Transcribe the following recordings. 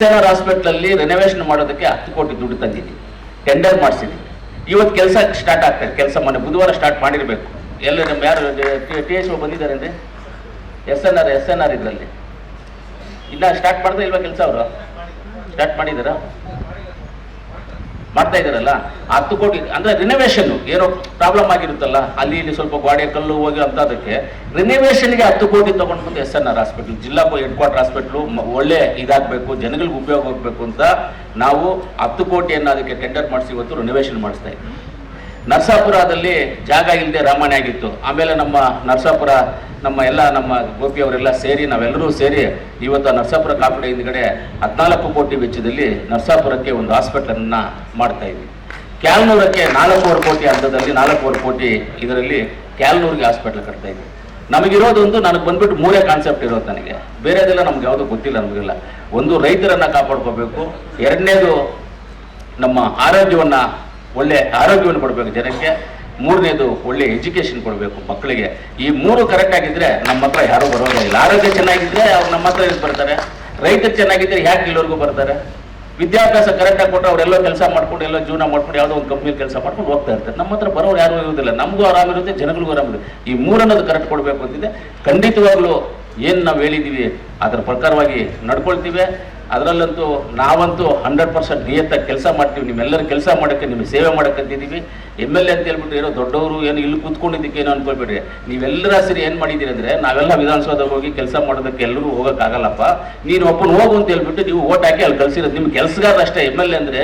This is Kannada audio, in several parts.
ಹಾಸ್ಪಿಟಲ್ ಅಲ್ಲಿ ರೆನೋವೇಷನ್ ಮಾಡೋದಕ್ಕೆ 10 ಕೋಟಿ ದುಡ್ಡು ತಂದಿದ್ದೀವಿ, ಟೆಂಡರ್ ಮಾಡಿಸಿದ್ದೀವಿ. ಇವತ್ತು ಕೆಲಸ ಸ್ಟಾರ್ಟ್ ಆಗ್ತದೆ. ಕೆಲಸ ಮೊನ್ನೆ ಬುಧವಾರ ಸ್ಟಾರ್ಟ್ ಮಾಡಿರಬೇಕು. ಎಲ್ಲ ನಮ್ಮ ಯಾರು TSO ಬಂದಿದ್ದಾರೆ ಅಂದರೆ ಎಸ್ ಎನ್ ಆರ್ ಇದರಲ್ಲಿ ಇನ್ನ ಸ್ಟಾರ್ಟ್ ಮಾಡ್ತಾ ಇಲ್ವಾ ಕೆಲಸ? ಅವರು ಸ್ಟಾರ್ಟ್ ಮಾಡಿದಾರ? ಮಾಡ್ತಾ ಇದಾರಲ್ಲ. 10 ಕೋಟಿ ಅಂದ್ರೆ ರಿನೋವೇಷನ್ ಏನೋ ಪ್ರಾಬ್ಲಮ್ ಆಗಿರುತ್ತಲ್ಲ, ಅಲ್ಲಿ ಇಲ್ಲಿ ಸ್ವಲ್ಪ ಗೋಡೆ ಕಲ್ಲು ಹೋಗಿ ಅಂತದಕ್ಕೆ ರಿನೋವೇಷನ್ಗೆ 10 ಕೋಟಿ ತಗೊಂಡು ಬಂದು SNR ಹಾಸ್ಪಿಟಲ್, ಜಿಲ್ಲಾ ಹೆಡ್ ಕ್ವಾರ್ಟರ್ ಹಾಸ್ಪಿಟ್ಲು ಒಳ್ಳೆ ಇದಾಗಬೇಕು, ಜನಗಳಿಗೆ ಉಪಯೋಗ ಹೋಗ್ಬೇಕು ಅಂತ ನಾವು 10 ಕೋಟಿಯನ್ನು ಅದಕ್ಕೆ ಟೆಂಡರ್ ಮಾಡಿಸಿ ಇವತ್ತು ರಿನೋವೇಷನ್ ಮಾಡಿಸ್ತಾ ಇದ್ದೀವಿ. ನರಸಾಪುರದಲ್ಲಿ ಜಾಗ ಇಲ್ಲದೆ ರಾಮಾಯಣ ಆಗಿತ್ತು. ಆಮೇಲೆ ನಮ್ಮ ನರಸಾಪುರ ನಮ್ಮ ಗೋಪಿ ಅವರೆಲ್ಲ ಸೇರಿ ನಾವೆಲ್ಲರೂ ಸೇರಿ ಇವತ್ತು ನರಸಾಪುರ ಕಾಪಿಡೆ ಹಿಂದ್ಗಡೆ 14 ಕೋಟಿ ವೆಚ್ಚದಲ್ಲಿ ನರಸಾಪುರಕ್ಕೆ ಒಂದು ಹಾಸ್ಪಿಟಲನ್ನು ಮಾಡ್ತಾ ಇದ್ವಿ. ಕ್ಯಾಲ್ನೂರಕ್ಕೆ 4.5 ಕೋಟಿ ಹಂತದಲ್ಲಿ 4.5 ಕೋಟಿ ಇದರಲ್ಲಿ ಕ್ಯಾಲ್ನೂರಿಗೆ ಹಾಸ್ಪಿಟಲ್ ಕಟ್ತಾ ಇದ್ವಿ. ನಮಗಿರೋದೊಂದು ನನಗೆ ಬಂದ್ಬಿಟ್ಟು 3 ಕಾನ್ಸೆಪ್ಟ್ ಇರೋದು. ನನಗೆ ಬೇರೆದೆಲ್ಲ ನಮ್ಗೆ ಯಾವುದೂ ಗೊತ್ತಿಲ್ಲ. ನಮಗೆಲ್ಲ ಒಂದು ರೈತರನ್ನು ಕಾಪಾಡ್ಕೋಬೇಕು, ಎರಡನೇದು ನಮ್ಮ ಒಳ್ಳೆ ಆರೋಗ್ಯವನ್ನು ಕೊಡಬೇಕು ಜನಕ್ಕೆ, ಮೂರನೇದು ಒಳ್ಳೆ ಎಜುಕೇಶನ್ ಕೊಡಬೇಕು ಮಕ್ಕಳಿಗೆ. ಈ 3 ಕರೆಕ್ಟ್ ಆಗಿದ್ರೆ ನಮ್ಮ ಹತ್ರ ಯಾರೂ ಬರೋದೇ ಇಲ್ಲ. ಆರೋಗ್ಯ ಚೆನ್ನಾಗಿದ್ರೆ ಅವ್ರು ನಮ್ಮ ಹತ್ರ ಬರ್ತಾರೆ, ರೈತರು ಚೆನ್ನಾಗಿದ್ರೆ ಯಾಕೆ ಇಲ್ಲವರೆಗೂ ಬರ್ತಾರೆ? ವಿದ್ಯಾಭ್ಯಾಸ ಕರೆಕ್ಟಾಗಿ ಕೊಟ್ಟರೆ ಅವರೆಲ್ಲೋ ಕೆಲಸ ಮಾಡ್ಕೊಂಡು ಎಲ್ಲೋ ಜೀವನ ಮಾಡ್ಕೊಂಡು ಯಾವುದೋ ಒಂದು ಕಂಪ್ನಿಯಲ್ಲಿ ಕೆಲಸ ಮಾಡ್ಕೊಂಡು ಹೋಗ್ತಾ ಇರ್ತಾರೆ. ನಮ್ಮ ಹತ್ರ ಬರೋರು ಯಾರು ಇರೋದಿಲ್ಲ. ನಮಗೂ ಆರಾಮಿರುತ್ತೆ, ಜನಗಳಿಗೂ ಆರಾಮಿರುತ್ತೆ. ಈ 3 ಅನ್ನೋದು ಕರೆಕ್ಟ್ ಕೊಡಬೇಕು ಅಂತಿದೆ. ಖಂಡಿತವಾಗ್ಲೂ ಏನು ನಾವು ಹೇಳಿದ್ದೀವಿ ಅದರ ಪ್ರಕಾರವಾಗಿ ನಡ್ಕೊಳ್ತೀವಿ. ಅದರಲ್ಲಂತೂ ನಾವಂತೂ 100% ನಿಯತ್ತಾಗಿ ಕೆಲಸ ಮಾಡ್ತೀವಿ. ನಿಮ್ಮೆಲ್ಲರೂ ಕೆಲಸ ಮಾಡೋಕ್ಕೆ, ನಿಮಗೆ ಸೇವೆ ಮಾಡೋಕ್ಕಂತಿದ್ದೀವಿ. MLA ಅಂತ ಹೇಳ್ಬಿಟ್ಟು ಏನೋ ದೊಡ್ಡವರು ಏನು ಇಲ್ಲಿ ಕೂತ್ಕೊಂಡಿದ್ದಕ್ಕೆ ಏನೋ ಅನ್ಕೊಳ್ಬೇಡ್ರಿ. ನೀವೆಲ್ಲರ ಸರಿ ಏನು ಮಾಡಿದ್ದೀರಿ ಅಂದರೆ, ನಾವೆಲ್ಲ ವಿಧಾನಸೌಧಕ್ಕೆ ಹೋಗಿ ಕೆಲಸ ಮಾಡೋದಕ್ಕೆ ಎಲ್ಲರೂ ಹೋಗೋಕ್ಕಾಗಲ್ಲಪ್ಪ, ನೀನು ಒಬ್ಬನು ಹೋಗು ಅಂತ ಹೇಳ್ಬಿಟ್ಟು ನೀವು ಓಟ್ ಹಾಕಿ ಅಲ್ಲಿ ಕಳಿಸಿರೋದು. ನಿಮ್ಮ ಕೆಲಸಗಾರ ಅಷ್ಟೇ. MLA ಅಂದರೆ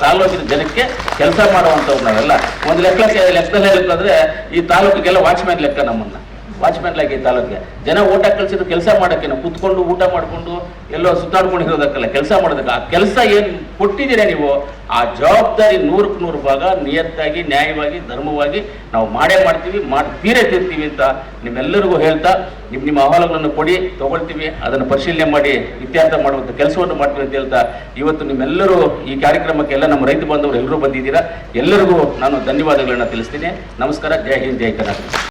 ತಾಲೂಕಿನ ಜನಕ್ಕೆ ಕೆಲಸ ಮಾಡುವಂಥವ್ರು ನಾವೆಲ್ಲ. ಒಂದು ಲೆಕ್ಕದಲ್ಲಿ ಹೇಳಬೇಕಾದ್ರೆ ಈ ತಾಲೂಕಿಗೆಲ್ಲ ವಾಚ್ಮ್ಯಾನ್ ಲೆಕ್ಕ. ನಮ್ಮನ್ನು ವಾಚ್ಮ್ಯಾನ್ಲಾಗಿ ತಾಲೂಕಿಗೆ ಜನ ಓಟ್ ಹಾಕಿ ಕಳಿಸಿದ್ರು ಕೆಲಸ ಮಾಡೋಕ್ಕೆ. ನಾವು ಕೂತ್ಕೊಂಡು ಊಟ ಮಾಡಿಕೊಂಡು ಎಲ್ಲೋ ಸುತ್ತಾಡ್ಕೊಂಡಿರೋದಕ್ಕಲ್ಲ, ಕೆಲಸ ಮಾಡೋದಕ್ಕೆ. ಆ ಕೆಲಸ ಏನು ಕೊಟ್ಟಿದ್ದೀರಾ ನೀವು, ಆ ಜವಾಬ್ದಾರಿ 100ಕ್ಕೆ 100 ಭಾಗ ನಿಯತ್ತಾಗಿ, ನ್ಯಾಯವಾಗಿ, ಧರ್ಮವಾಗಿ ನಾವು ಮಾಡ್ತೀವಿ, ತೀರ್ತೀವಿ ಅಂತ ನಿಮ್ಮೆಲ್ಲರಿಗೂ ಹೇಳ್ತಾ, ನಿಮ್ಮ ಅಹವಾಲುಗಳನ್ನು ಕೊಡಿ, ತಗೊಳ್ತೀವಿ, ಅದನ್ನು ಪರಿಶೀಲನೆ ಮಾಡಿ ಇತ್ಯರ್ಥ ಮಾಡುವಂಥ ಕೆಲಸವನ್ನು ಮಾಡ್ತೀವಿ ಅಂತ ಹೇಳ್ತಾ, ಇವತ್ತು ನಿಮ್ಮೆಲ್ಲರೂ ಈ ಕಾರ್ಯಕ್ರಮಕ್ಕೆ ಎಲ್ಲ ನಮ್ಮ ರೈತ ಬಾಂಧವರು ಎಲ್ಲರೂ ಬಂದಿದ್ದೀರಾ. ಎಲ್ಲರಿಗೂ ನಾನು ಧನ್ಯವಾದಗಳನ್ನು ತಿಳಿಸ್ತೀನಿ. ನಮಸ್ಕಾರ. ಜೈ ಹಿಂದ್, ಜೈ ಕರ್ನಾಟಕ.